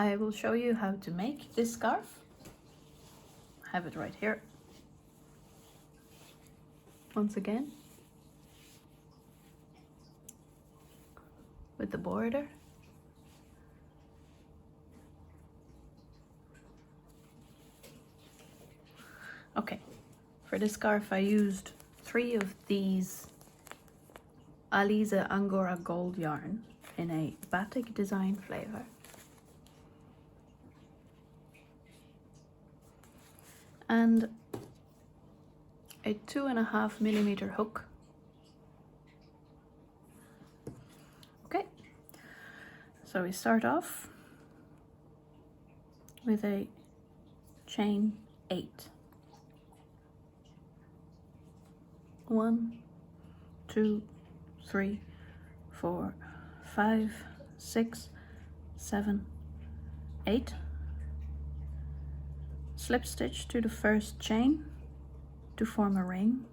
I will show you how to make this scarf. I have it right here. Once again, with the border. Okay, for this scarf I used 3 of these Alize Angora gold yarn in a batik design flavor. And a 2.5mm hook. Okay, so we start off with a chain 8. 1, 2, 3, 4, 5, 6, 7, 8. Slip stitch to the first chain to form a ring.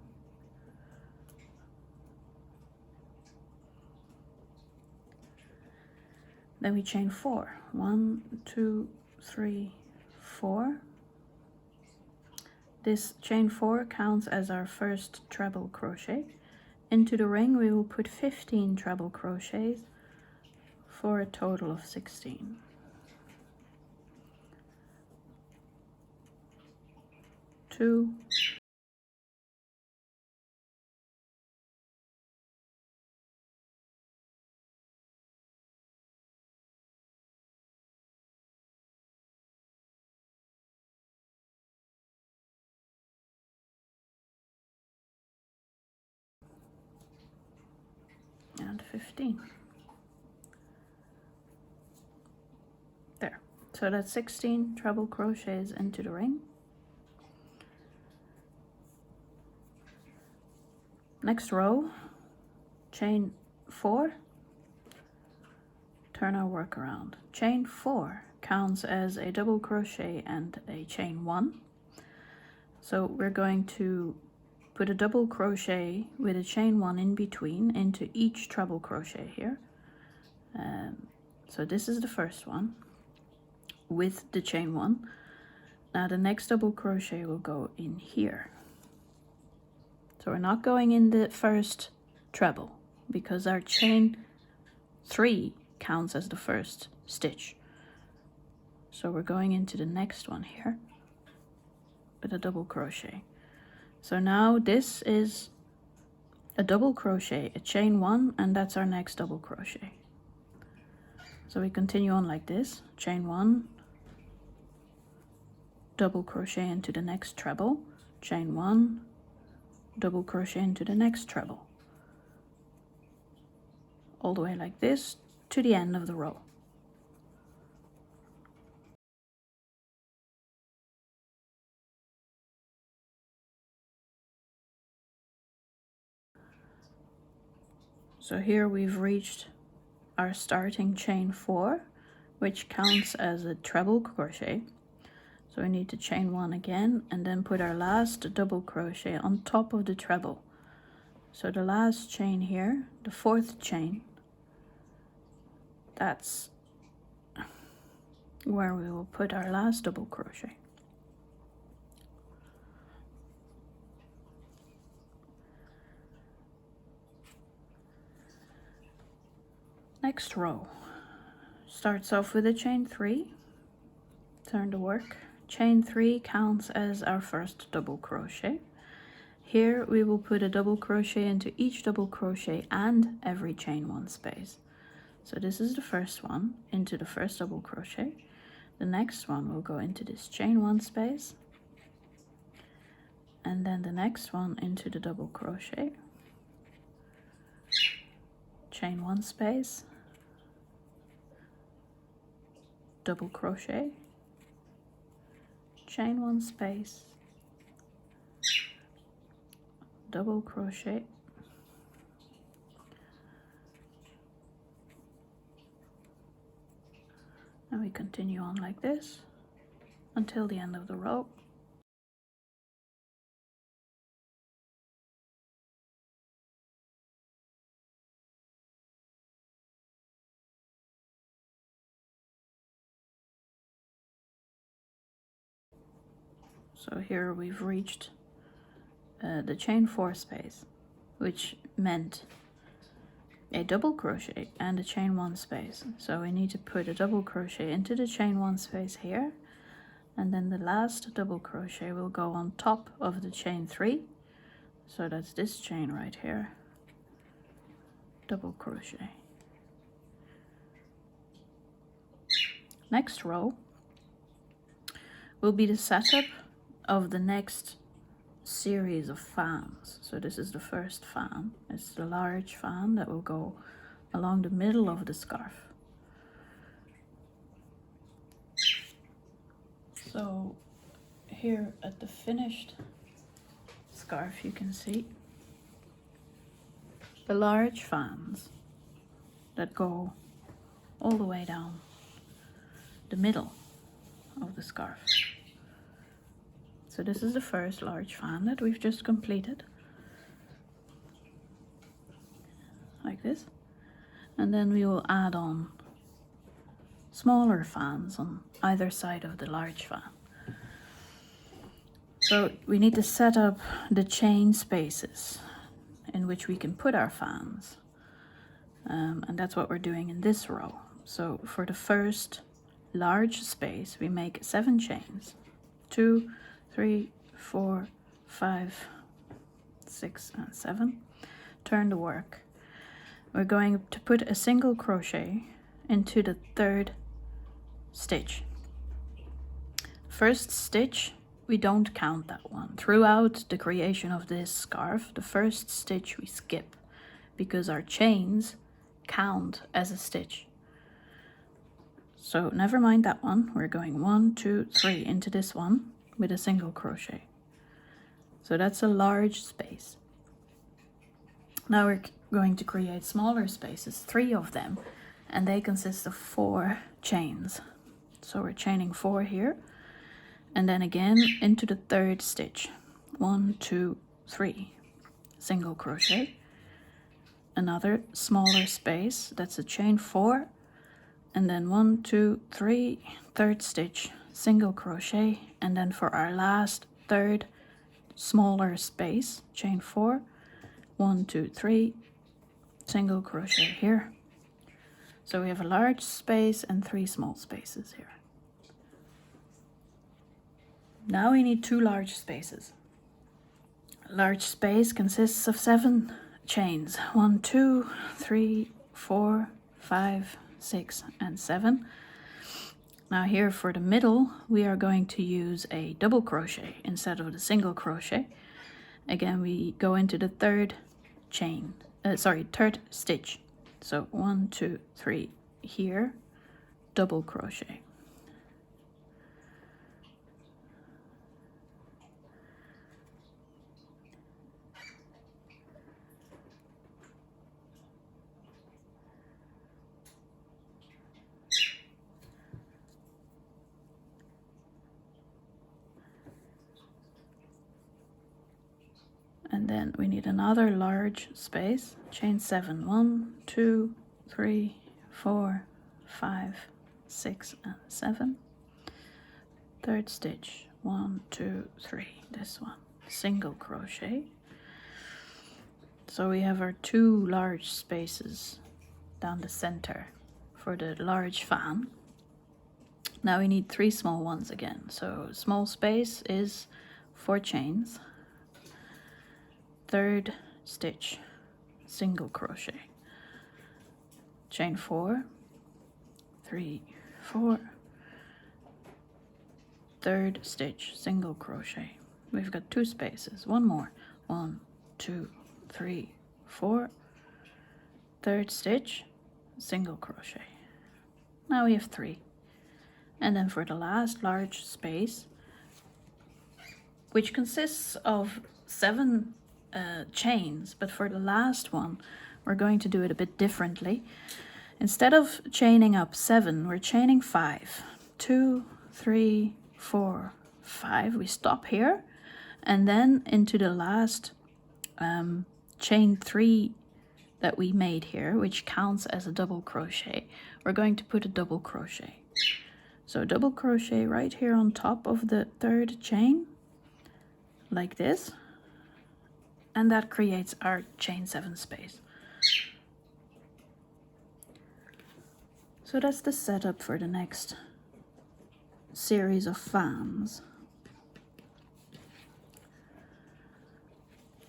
Then we chain 4. 1, 2, 3, 4. This chain 4 counts as our first treble crochet. Into the ring we will put 15 treble crochets for a total of 16. Two, and 15. There. So that's 16 treble crochets into the ring. Next row, chain 4, turn our work around. Chain 4 counts as a double crochet and a chain 1. So we're going to put a double crochet with a chain 1 in between into each treble crochet here. So this is the first one with the chain 1. Now the next double crochet will go in here. So we're not going in the first treble because our chain 3 counts as the first stitch. So we're going into the next one here with a double crochet. So now this is a double crochet, a chain 1, and that's our next double crochet. So we continue on like this, chain 1, double crochet into the next treble, chain 1, double crochet into the next treble, all the way like this to the end of the row. So here we've reached our starting chain 4, which counts as a treble crochet. So we need to chain 1 again and then put our last double crochet on top of the treble. So the last chain here, the 4th chain, that's where we will put our last double crochet. Next row starts off with a chain 3, turn the work. Chain 3 counts as our first double crochet. Here we will put a double crochet into each double crochet and every chain 1 space. So this is the first one into the first double crochet. The next one will go into this chain 1 space, and then the next one into the double crochet, chain 1 space, double crochet, chain 1 space, double crochet, and we continue on like this until the end of the row. So here we've reached the chain 4 space, which meant a double crochet and a chain 1 space. So we need to put a double crochet into the chain 1 space here, and then the last double crochet will go on top of the chain 3. So that's this chain right here, double crochet. Next row will be the setup of the next series of fans. So this is the first fan. It's the large fan that will go along the middle of the scarf. So here at the finished scarf you can see the large fans that go all the way down the middle of the scarf. So this is the first large fan that we've just completed, like this, and then we will add on smaller fans on either side of the large fan. So we need to set up the chain spaces in which we can put our fans, and that's what we're doing in this row. So for the first large space we make 7 chains, 2, 3, 4, 5, 6 and 7. Turn the work. We're going to put a single crochet into the 3rd stitch. First stitch, we don't count that one. Throughout the creation of this scarf, the first stitch we skip because our chains count as a stitch. So never mind that one. We're going 1, 2, 3 into this one with a single crochet. So that's a large space. Now we're going to create smaller spaces, 3 of them, and they consist of 4 chains. So we're chaining 4 here, and then again into the 3rd stitch. 1, 2, 3, single crochet. Another smaller space, that's a chain 4, and then 1, 2, 3, 3rd stitch, single crochet, and then for our last 3rd smaller space, chain 4, 1, 2, 3, single crochet here. So we have a large space and 3 small spaces here. Now we need 2 large spaces. A large space consists of 7 chains, 1, 2, 3, 4, 5, 6 and 7. Now here for the middle we are going to use a double crochet instead of the single crochet. Again we go into the 3rd chain, 3rd stitch. So 1, 2, 3 here, double crochet. And then we need another large space, chain 7, 1, 2, 3, 4, 5, 6 and 7. 3rd stitch, 1, 2, 3, this one, single crochet. So we have our 2 large spaces down the center for the large fan. Now we need 3 small ones again. So small space is 4 chains. 3rd stitch, single crochet, chain 4, 3, 4, 3rd stitch, single crochet. We've got 2 spaces, 1 more, 1, 2, 3, 4, 3rd stitch, single crochet. Now we have 3. And then for the last large space, which consists of 7 chains, but for the last one we're going to do it a bit differently. Instead of chaining up 7, we're chaining 5. 2, 3, 4, 5. We stop here, and then into the last chain 3 that we made here, which counts as a double crochet, we're going to put a double crochet. So double crochet right here on top of the 3rd chain, like this, and that creates our chain 7 space. So that's the setup for the next series of fans.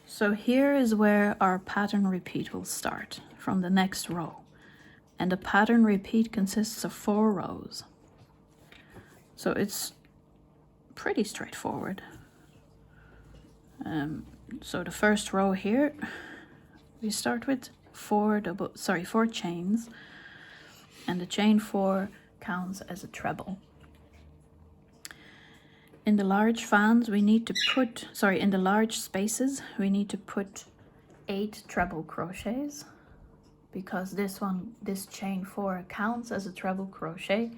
So here is where our pattern repeat will start, from the next row. And the pattern repeat consists of 4 rows. So it's pretty straightforward. So the first row here, we start with 4 chains, and the chain 4 counts as a treble. In the large fans, we need to put, in the large spaces, we need to put 8 treble crochets, because this chain 4 counts as a treble crochet.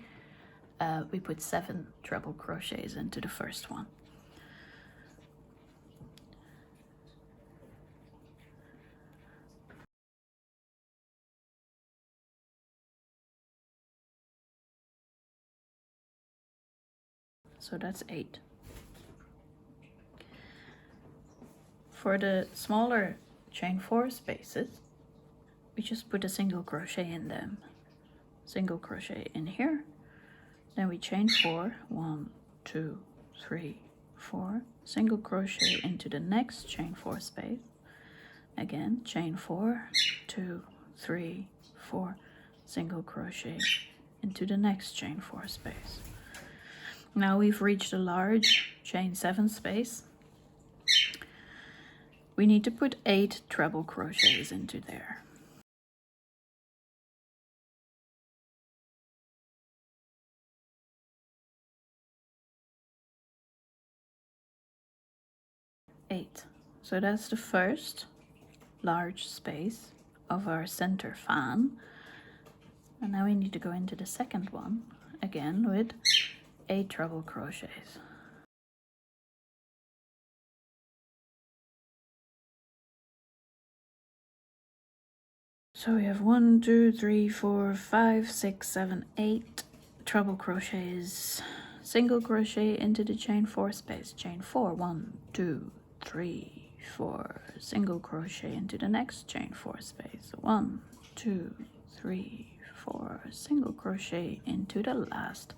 We put 7 treble crochets into the first one. So that's 8. For the smaller chain 4 spaces, we just put a single crochet in them. Single crochet in here, then we chain 4, 1, 2, 3, 4, single crochet into the next chain 4 space. Again, chain 4, 2, 3, 4, single crochet into the next chain 4 space. Now we've reached a large chain 7 space. We need to put 8 treble crochets into there. Eight. So that's the first large space of our center fan. And now we need to go into the second one, again with 8 treble crochets. So we have 1, 2, 3, 4, 5, 6, 7, 8 treble crochets. Single crochet into the chain 4 space. Chain 4, 1, 2, 3, 4. Single crochet into the next chain 4 space. 1, 2, 3, 4. Single crochet into the last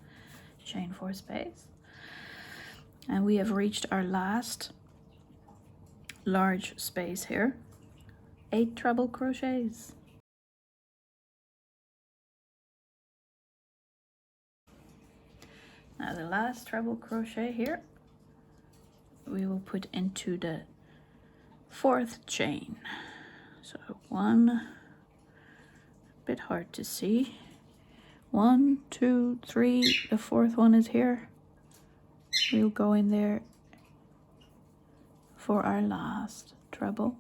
chain 4 space. And we have reached our last large space here. 8 treble crochets. Now the last treble crochet here, we will put into the 4th chain. So 1, a bit hard to see. 1, 2, 3, the 4th one is here. We'll go in there for our last treble,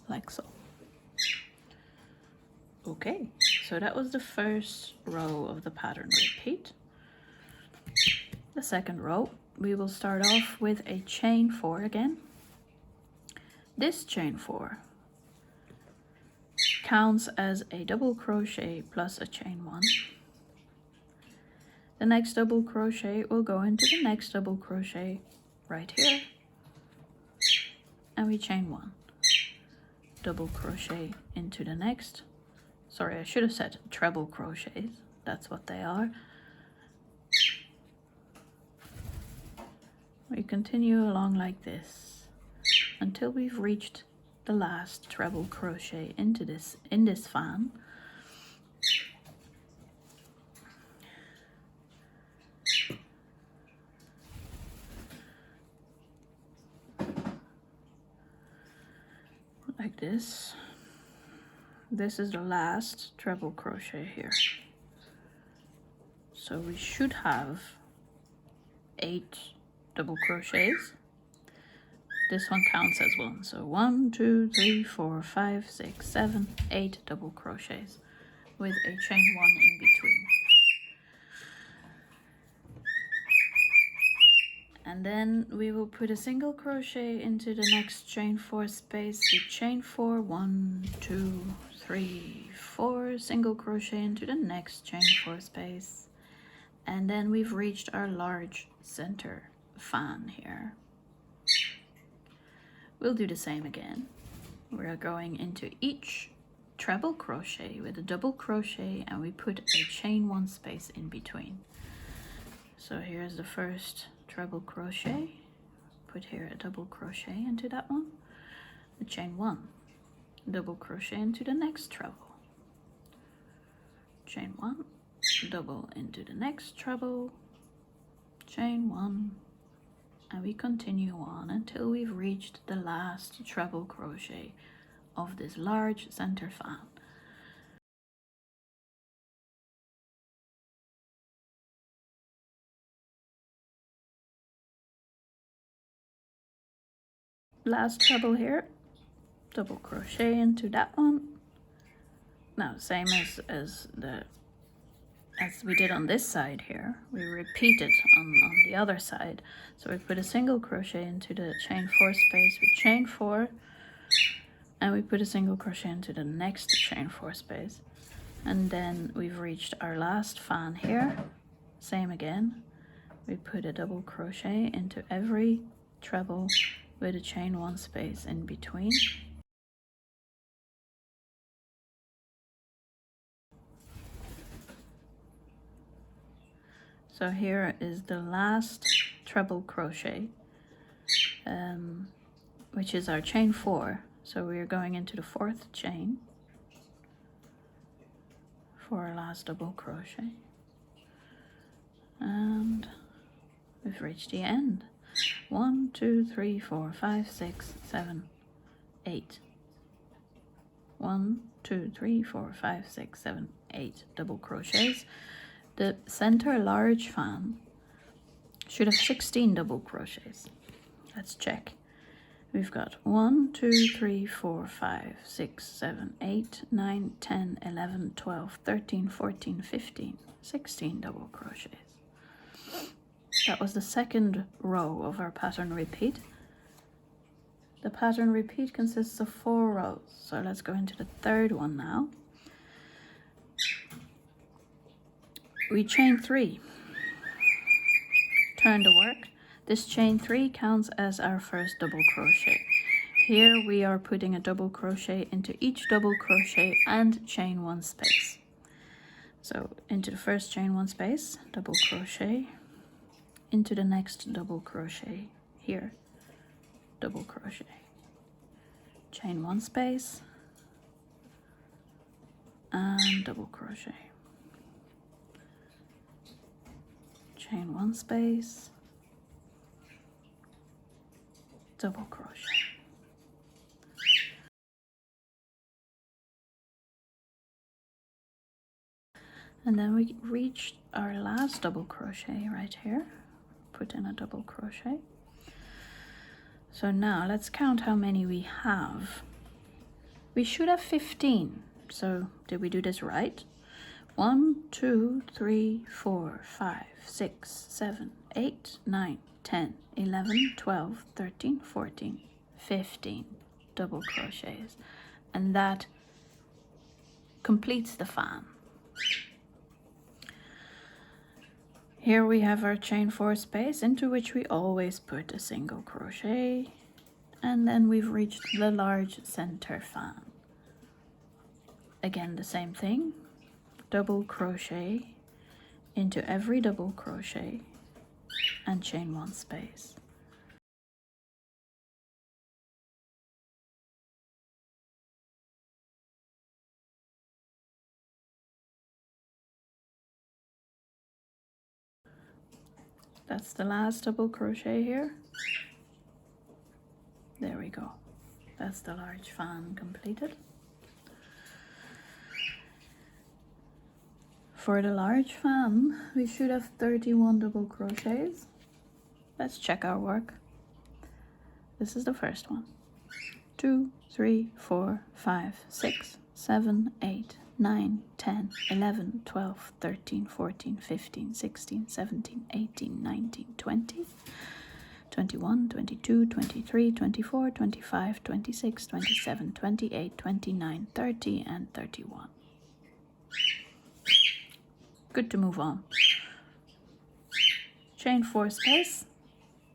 like so. Okay, so that was the first row of the pattern repeat. The second row, we will start off with a chain 4 again. This chain 4 counts as a double crochet plus a chain 1. The next double crochet will go into the next double crochet right here, and we chain 1. Double crochet into the next. Sorry, I should have said treble crochets. That's what they are. We continue along like this until we've reached the last treble crochet in this fan. Like this. This is the last treble crochet here. So we should have 8 double crochets. This one counts as 1. So 1, 2, 3, 4, 5, 6, 7, 8 double crochets with a chain 1 in between. And then we will put a single crochet into the next chain 4 space with chain 4, 1, 2, 3, 4, single crochet into the next chain 4 space. And then we've reached our large center fan here. we'll do the same again. We're going into each treble crochet with a double crochet, and we put a chain 1 space in between. So here's the first treble crochet, put here a double crochet into that one, a chain 1, double crochet into the next treble, chain 1, double into the next treble, chain 1, and we continue on until we've reached the last treble crochet of this large center fan. Last treble here, double crochet into that one. Now same as we did on this side here, we repeat it on the other side. So we put a single crochet into the chain 4 space, we chain 4, and we put a single crochet into the next chain 4 space, and then we've reached our last fan here. Same again, we put a double crochet into every treble with a chain 1 space in between. So here is the last treble crochet, which is our chain 4. So we are going into the 4th chain for our last double crochet, and we've reached the end. 1, 2, 3, 4, 5, 6, 7, 8. 1, 2, 3, 4, 5, 6, 7, 8 double crochets. The center large fan should have 16 double crochets. Let's check. We've got 1, 2, 3, 4, 5, 6, 7, 8, 9, 10, 11, 12, 13, 14, 15, 16 double crochets. That was the second row of our pattern repeat. The pattern repeat consists of 4 rows. So let's go into the third one now. We chain 3, turn the work. This chain 3 counts as our first double crochet. Here we are putting a double crochet into each double crochet and chain 1 space. So into the first chain 1 space, double crochet, into the next double crochet here, double crochet, chain 1 space, and double crochet, chain 1 space, double crochet. And then we reached our last double crochet right here. Put in a double crochet. So now let's count how many we have. We should have 15. So did we do this right? 1, 2, 3, 4, 5, 6, 7, 8, 9, 10, 11, 12, 13, 14, 15 double crochets. And that completes the fan. Here we have our chain 4 space into which we always put a single crochet, and then we've reached the large center fan. Again the same thing, double crochet into every double crochet and chain 1 space. That's the last double crochet here. There we go. That's the large fan completed. For the large fan, we should have 31 double crochets. Let's check our work. This is the first one. 2, 3, 4, 5, 6, 7, 8, 9, 10, 11, 12, 13, 14, 15, 16, 17, 18, 19, 20, 21, 22, 23, 24, 25, 26, 27, 28, 29, 30, and 31. Good to move on. Chain 4 space.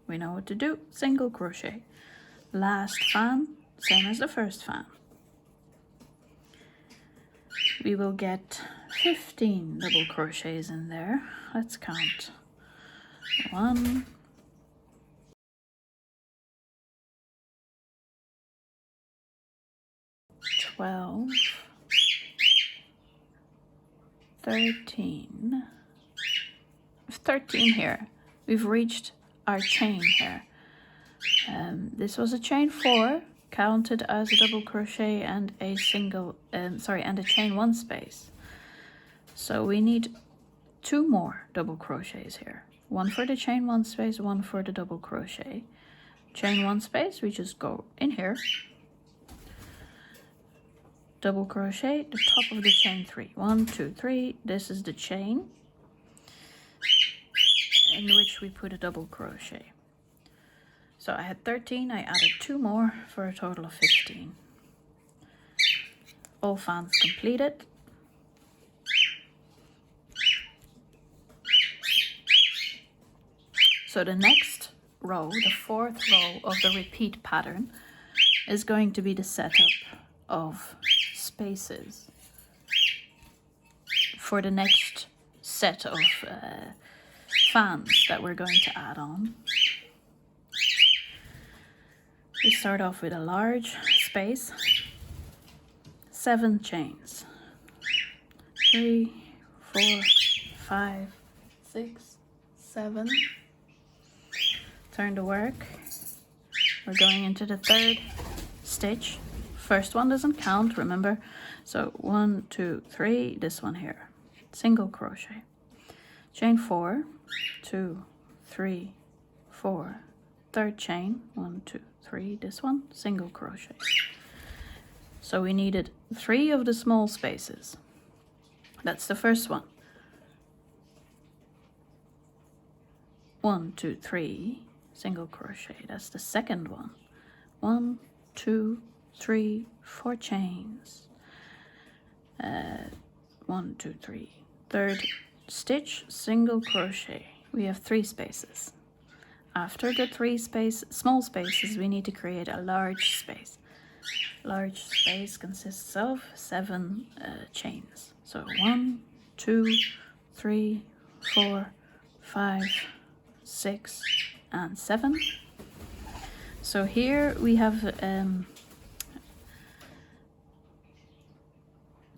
We know what to do. Single crochet. last fan, same as the first fan. We will get 15 double crochets in there. Let's count. 1, 12, 13, 13 here. We've reached our chain here. This was a chain 4, counted as a double crochet and a single, and a chain 1 space. So we need 2 more double crochets here. 1 for the chain 1 space, 1 for the double crochet. Chain 1 space, we just go in here. Double crochet the top of the chain 3. 1, 2, 3. This is the chain in which we put a double crochet. So I had 13, I added 2 more for a total of 15. All fans completed. So the next row, the 4th row of the repeat pattern, is going to be the setup of spaces for the next set of fans that we're going to add on. We start off with a large space, 7 chains, 3, 4, 5, 6, 7. Turn the work. We're going into the 3rd stitch. First one doesn't count, remember? So 1, 2, 3, this one here, single crochet, chain 4, 2, 3, 4, 3rd chain, 1, 2, 3, this one, single crochet. So we needed 3 of the small spaces. That's the first one. 1, 2, 3, single crochet. That's the second one. 1, 2, 3, 4 chains. 1, 2, 3. 3rd stitch, single crochet. We have 3 spaces. After the 3 small spaces, we need to create a large space. Large space consists of 7 chains. So 1, 2, 3, 4, 5, 6, and 7. So here we have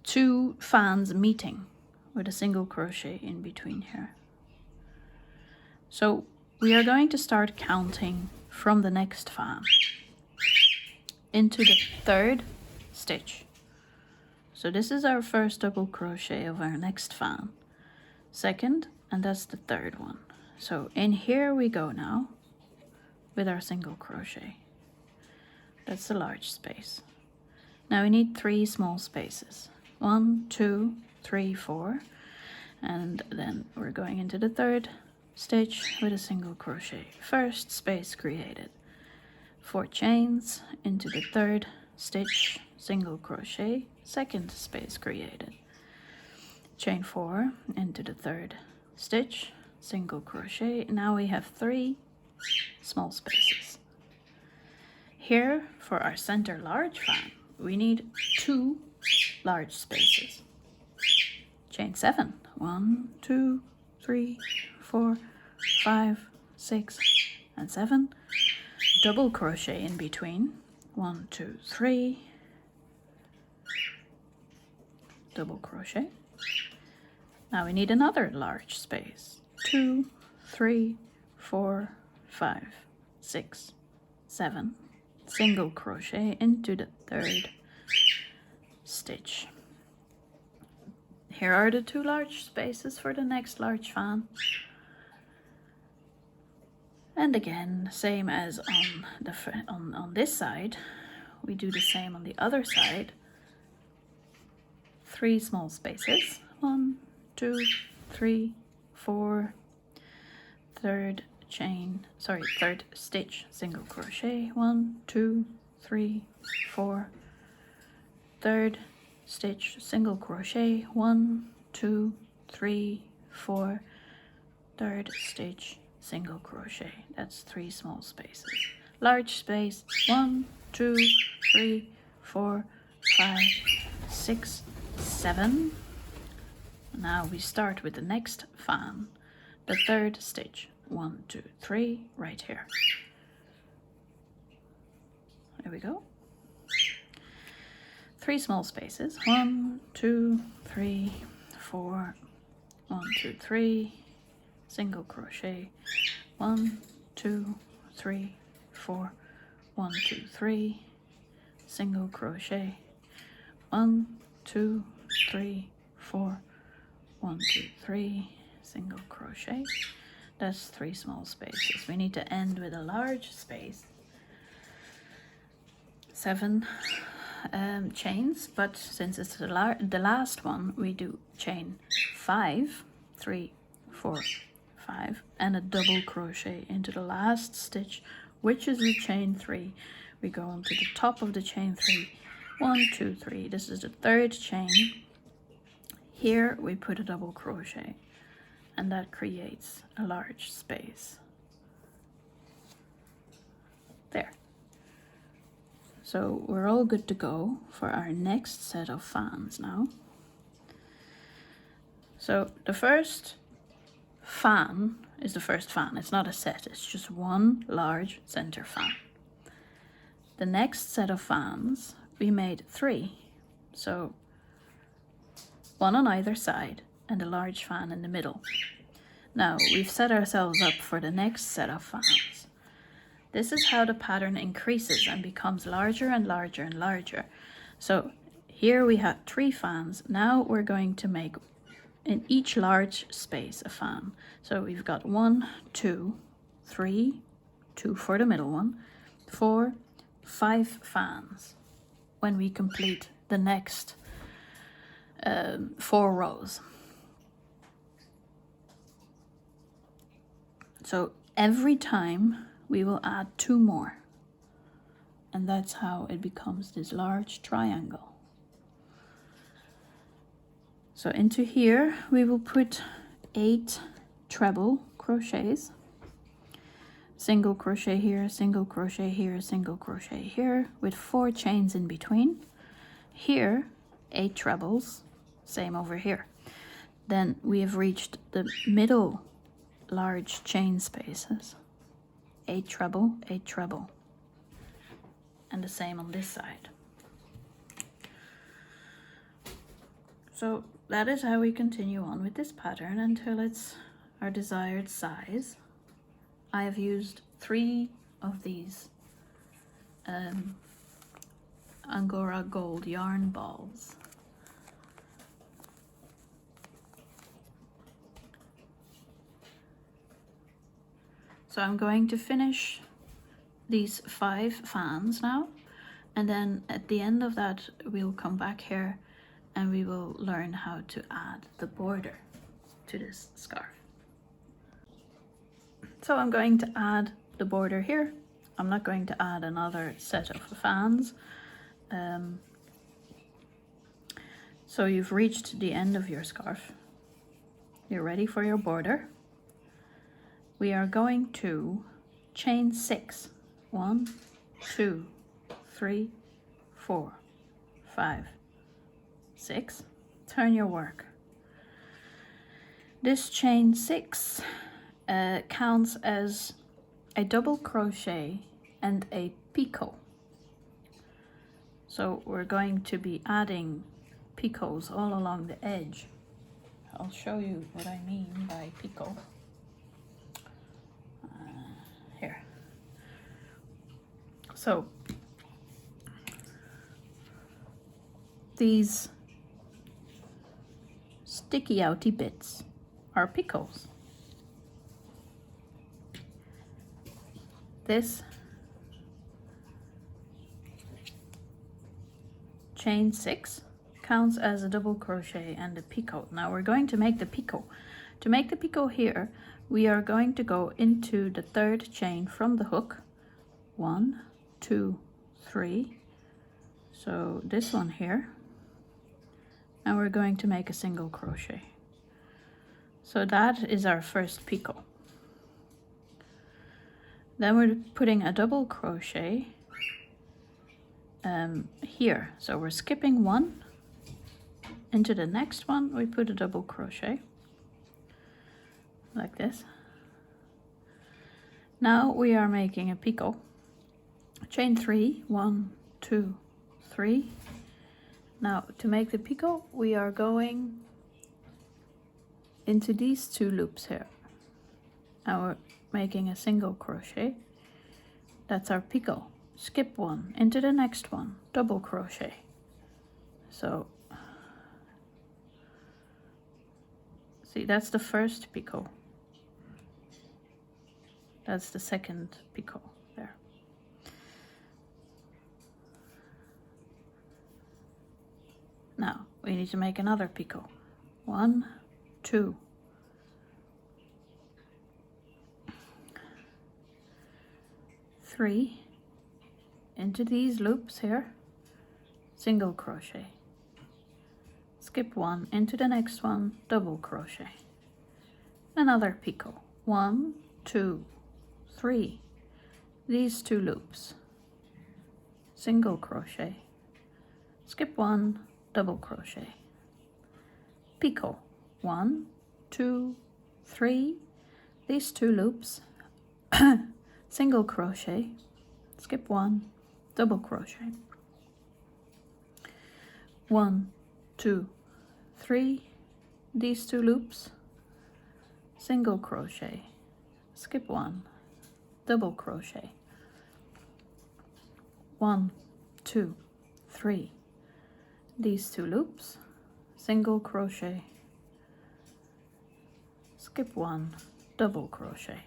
2 fans meeting with a single crochet in between here. So we are going to start counting from the next fan into the 3rd stitch. So this is our first double crochet of our next fan. 2nd, and that's the 3rd one. So in here we go now with our single crochet. That's the large space. Now we need 3 small spaces. 1, 2, 3, 4, and then we're going into the 3rd stitch with a single crochet. First space created. 4 chains into the 3rd stitch, single crochet. 2nd space created. Chain 4 into the 3rd stitch, single crochet. Now we have 3 small spaces. Here for our center large fan, we need 2 large spaces. Chain 7. 1, 2, 3, 4, 5, 6, and 7. Double crochet in between. 1, 2, 3. Double crochet. Now we need another large space. 2, 3, 4, 5, 6, 7. Single crochet into the 3rd stitch. Here are the 2 large spaces for the next large fan. And again, same as on this side, we do the same on the other side. 3 small spaces. 1, 2, 3, 4. 3rd stitch, single crochet. 1, 2, 3, 4. 3rd stitch, single crochet. 1, 2, 3, 4. 3rd stitch, single crochet. That's 3 small spaces. large space, 1, 2, 3, 4, 5, 6, 7. Now we start with the next fan, the third stitch, 1, 2, 3, right here. There we go. 3 small spaces, 1, 2, 3, 4, 1, 2, 3, single crochet, 1, 2, 3, 4, 1, 2, 3, single crochet, 1, 2, 3, 4, 1, 2, 3, single crochet. That's 3 small spaces. We need to end with a large space, 7 chains, but since it's the last one, we do chain 5, 3, 4, 5, and a double crochet into the last stitch, which is the chain 3. We go onto the top of the chain 3, 1, 2, 3. This is the third chain. Here we put a double crochet, and that creates a large space. There. So we're all good to go for our next set of fans now. So the first fan is the first fan. It's not a set, it's just one large center fan. The next set of fans, we made 3. So 1 on either side and a large fan in the middle. Now we've set ourselves up for the next set of fans. This is how the pattern increases and becomes larger and larger and larger. So here we had 3 fans. Now we're going to make in each large space a fan. So we've got 1, 2, 3, 2 for the middle one, 4, 5 fans when we complete the next 4 rows. So every time we will add 2 more, and that's how it becomes this large triangle. So into here we will put 8 treble crochets, single crochet here, single crochet here, single crochet here, with 4 chains in between. Here 8 trebles, same over here. Then we have reached the middle large chain spaces, 8 treble, 8 treble, and the same on this side. So that is how we continue on with this pattern until it's our desired size. I have used 3 of these Angora gold yarn balls. So I'm going to finish these 5 fans now, and then at the end of that we'll come back here and we will learn how to add the border to this scarf. So I'm going to add the border here. I'm not going to add another set of fans. So you've reached the end of your scarf. You're ready for your border. We are going to chain 6. 1, 2, 3, 4, 5, 6. Turn your work. This chain 6 counts as a double crochet and a picot. So we're going to be adding picots all along the edge. I'll show you what I mean by picot. Here. So these sticky outy bits are picots. This chain 6 counts as a double crochet and a picot. Now we're going to make the picot. To make the picot here, we are going to go into the 3rd chain from the hook. 1, 2, 3. So this one here. And we're going to make a single crochet. So that is our first picot. Then we're putting a double crochet here. So we're skipping one. Into the next one we put a double crochet like this. Now we are making a picot. Chain 3, 1, 2, 3. Now to make the picot we are going into these 2 loops here. Now we're making a single crochet. That's our picot. Skip one, into the next one, double crochet. So see, that's the first picot. That's the second picot there. Now we need to make another picot. 1, 2. 3 into these loops here, single crochet, skip one, into the next one, double crochet, another picot, 1, 2, 3, these 2 loops, single crochet, skip one, double crochet, picot, 1, 2, 3, these 2 loops, single crochet, skip one, double crochet, 1, 2, 3, these 2 loops, single crochet, skip one, double crochet, 1, 2, 3, these 2 loops, single crochet, skip one, double crochet,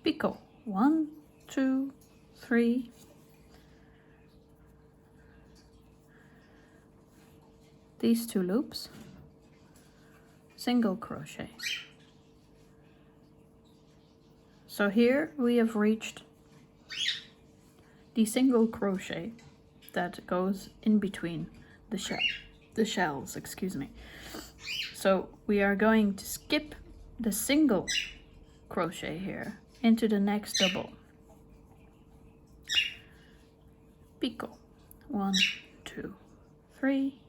picot, 1, 2, 3, these 2 loops, single crochet. So here we have reached the single crochet that goes in between the shells, excuse me. So we are going to skip the single crochet here into the next double. Picot, 1, 2, 3,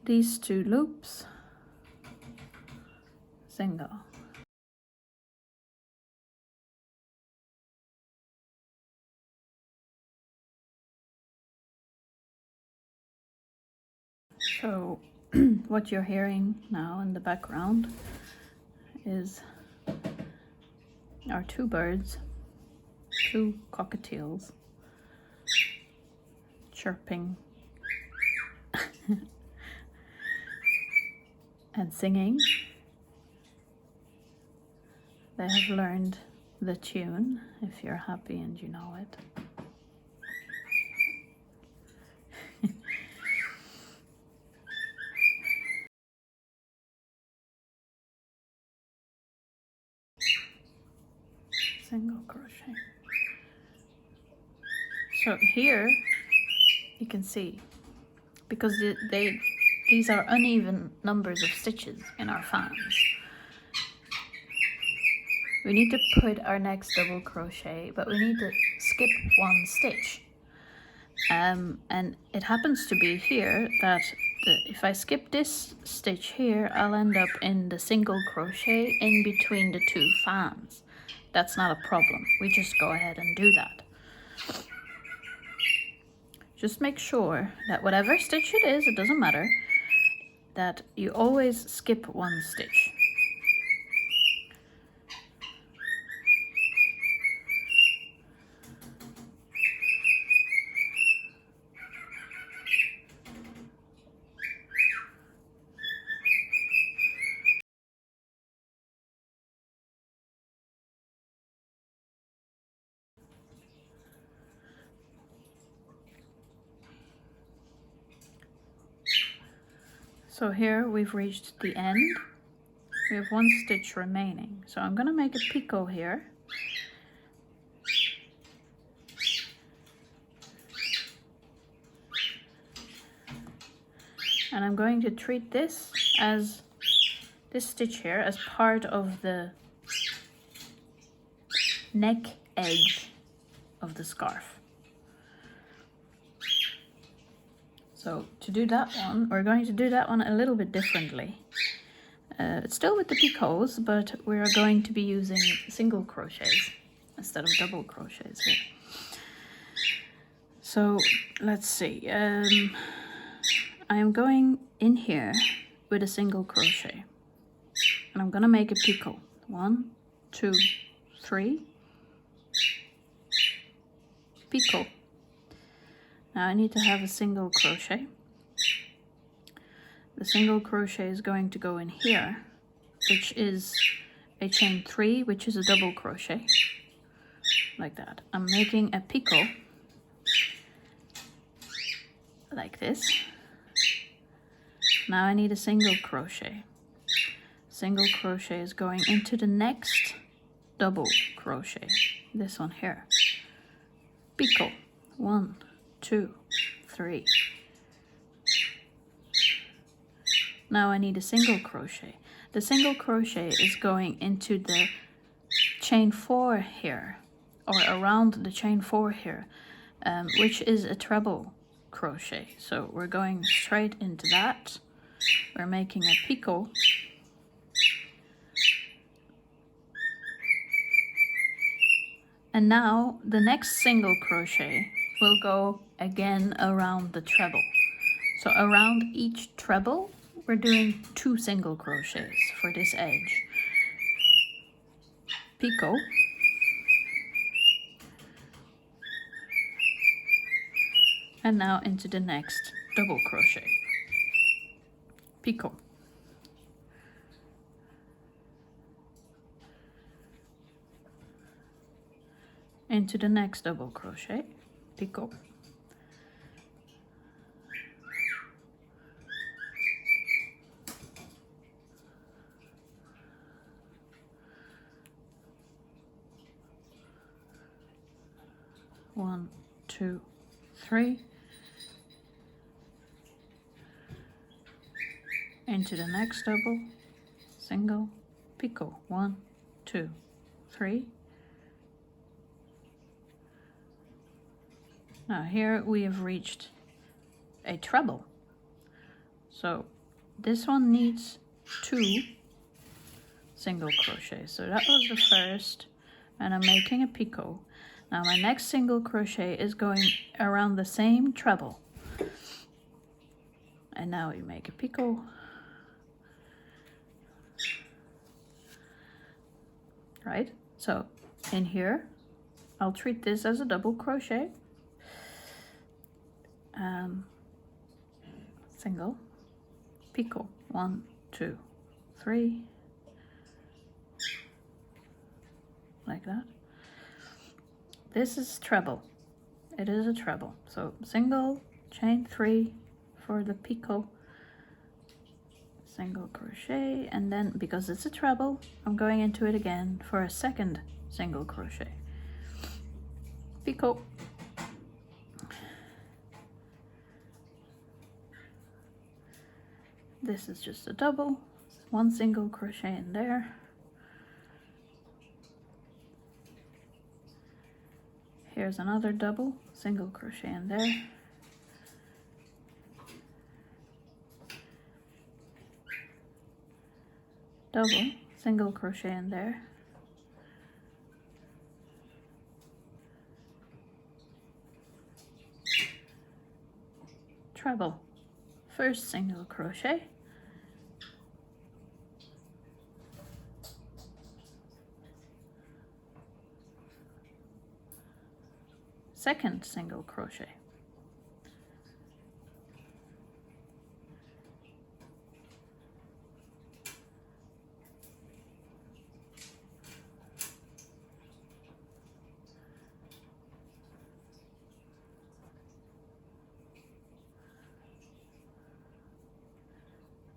these 2 loops, single. So what you're hearing now in the background is our 2 birds, 2 cockatiels, chirping and singing. They have learned the tune, if you're happy and you know it. Single crochet. So here you can see, because these are uneven numbers of stitches in our fans, we need to put our next double crochet, but we need to skip 1 stitch. And it happens to be here that if I skip this stitch here, I'll end up in the single crochet in between the 2 fans. That's not a problem. We just go ahead and do that. Just make sure that whatever stitch it is, it doesn't matter, that you always skip 1 stitch. So here we've reached the end. We have 1 stitch remaining. So I'm going to make a picot here. And I'm going to treat this stitch here as part of the neck edge of the scarf. So to do that one, we're going to do that one a little bit differently. It's still with the picots, but we're going to be using single crochets instead of double crochets here. So let's see. I am going in here with a single crochet, and I'm gonna make a picot. 1, 2, 3. Picot. Now I need to have a single crochet. The single crochet is going to go in here, which is a chain 3, which is a double crochet, like that. I'm making a picot like this. Now I need a single crochet. Single crochet is going into the next double crochet, this one here. Picot. 1, 2, 3. Now I need a single crochet. The single crochet is going into the chain 4 here, or around the chain 4 here, which is a treble crochet. So we're going straight into that. We're making a picot. And now the next single crochet will go again around the treble. So around each treble, we're doing 2 single crochets for this edge. Picot. And now into the next double crochet. Picot. Into the next double crochet. Picot. One, 2, 3. Into the next double, single, picot. 1, 2, 3. Now here we have reached a treble. So this one needs 2 single crochets. So that was the first, and I'm making a picot. Now my next single crochet is going around the same treble. And now we make a picot. Right? So in here, I'll treat this as a double crochet. Single, picot. 1, 2, 3. Like that. This is treble. It is a treble. So single, chain 3 for the picot, single crochet, and then because it's a treble, I'm going into it again for a second single crochet. Picot. This is just a double, 1 single crochet in there. Here's another double, single crochet in there. Double, single crochet in there. Treble, first single crochet. Second single crochet.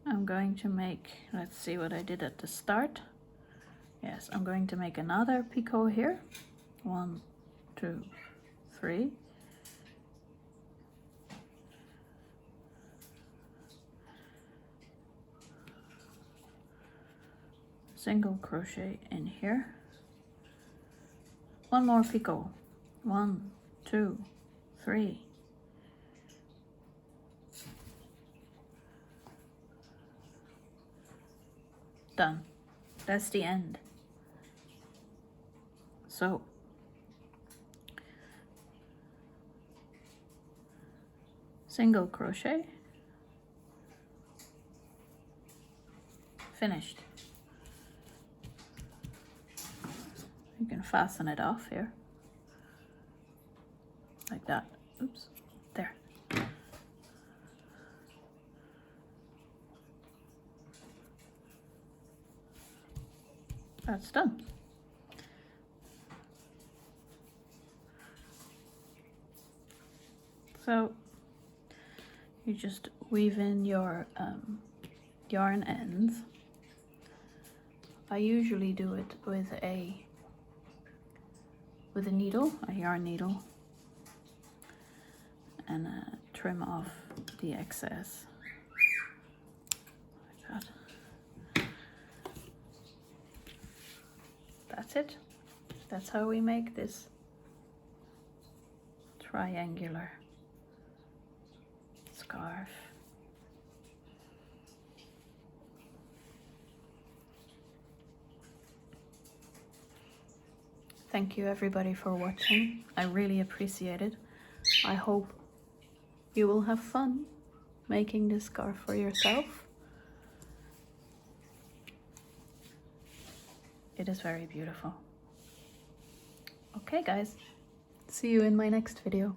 I'm going to make, let's see what I did at the start. Yes, I'm going to make another picot here. 1, 2, 3. Single crochet in here. one more picot. 1, 2, 3. Done. That's the end. So single crochet, finished. You can fasten it off here like that. Oops, there. That's done. So you just weave in your yarn ends. I usually do it with a needle, a yarn needle, and trim off the excess like that. That's it. That's how we make this triangular scarf. Thank you everybody for watching. I really appreciate it. I hope you will have fun making this scarf for yourself. It is very beautiful. Okay guys, see you in my next video.